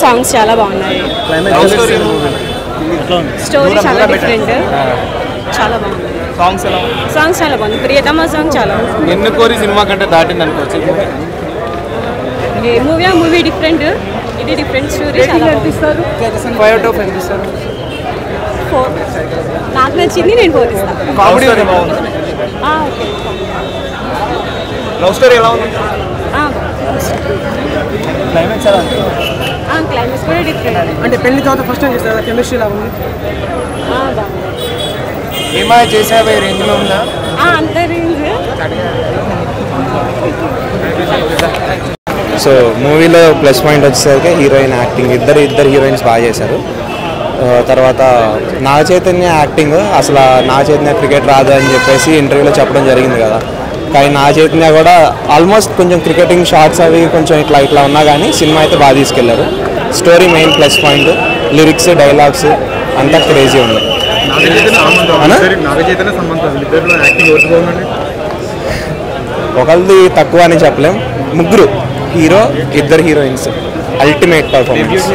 Songs చాలా బాగున్నాయి. Story చాలా డిఫరెంట్, చాలా బాగుంది. సాంగ్స్ చాలా బాగుంది. ప్రియతమ సాంగ్ చాలా నిన్ను కోరి సినిమా కంటే దాటింది అనుకోవచ్చు. మూవీ డిఫరెంట్, ఇది డిఫరెంట్ స్టోరీ. 5 out of 5 ఇస్తారు. నాకు నచ్చింది, నేను 4 ఇస్తాను. కామెడీ బాగుంది. లవ్ స్టోరీ ఎలా ఉంది? క్లైమాక్స్ కూడా డిఫరెంట్. అంటే పెళ్లి తర్వాత ఫస్ట్ టైం చేస్తారు, కెమిస్ట్రీ ఎలా ఉంది? ఏమైనా చేసావే రేంజ్లో ఉందా? అంత రేంజ్. సో మూవీలో ప్లస్ పాయింట్ వచ్చేసరికి హీరోయిన్ యాక్టింగ్. ఇద్దరు హీరోయిన్స్ బాగా చేశారు. తర్వాత నాగ చైతన్య యాక్టింగ్, అసలు నాగ చైతన్య క్రికెట్ రాదు అని చెప్పేసి ఇంటర్వ్యూలో చెప్పడం జరిగింది కదా. కానీ నాగ చైతన్య కూడా ఆల్మోస్ట్ కొంచెం క్రికెటింగ్ షాట్స్ అవి కొంచెం ఇట్లా ఉన్నా కానీ సినిమా అయితే బాగా తీసుకెళ్లారు. Story main plus point, lyrics, dialogues అంతా క్రేజీ ఉంది. ఒకరిది తక్కువ అని చెప్పలేం. ముగ్గురు హీరో, ఇద్దరు హీరోయిన్స్ అల్టిమేట్ పర్ఫార్మెన్స్.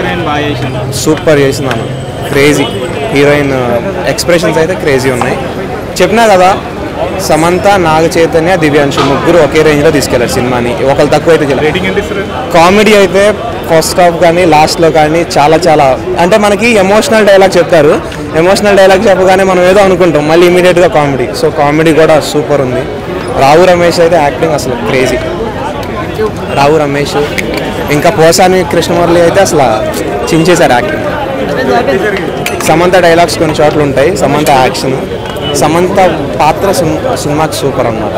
సూపర్ చేసినాను. క్రేజీ హీరోయిన్ ఎక్స్ప్రెషన్స్ అయితే క్రేజీ ఉన్నాయి. చెప్పినా కదా, సమంత, నాగ చైతన్య, దివ్యాంశు ముగ్గురు ఒకే రేంజ్లో తీసుకెళ్లారు సినిమాని. ఒకరు తక్కువ అయితే కామెడీ అయితే ఫస్ట్ హాఫ్ కానీ లాస్ట్లో కానీ చాలా అంటే మనకి ఎమోషనల్ డైలాగ్ చెప్తారు. ఎమోషనల్ డైలాగ్ చెప్పగానే మనం ఏదో అనుకుంటాం, మళ్ళీ ఇమీడియట్గా కామెడీ. సో కామెడీ కూడా సూపర్ ఉంది. రావు రమేష్ అయితే యాక్టింగ్ అసలు క్రేజీ. రావు రమేష్ ఇంకా పోసాని కృష్ణమురళి అయితే అసలు చించేశారు యాక్టింగ్. సమంత డైలాగ్స్ కొన్ని చోట్ల ఉంటాయి. సమంత యాక్షన్, సమంత పాత్ర సినిమాకి సూపర్ అన్నమాట.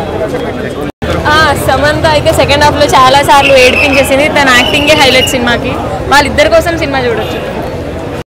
సమంత అయితే సెకండ్ హాఫ్లో చాలా సార్లు ఏడిపించేసింది. తన యాక్టింగే హైలైట్ సినిమాకి. వాళ్ళిద్దరి కోసం సినిమా చూడొచ్చు.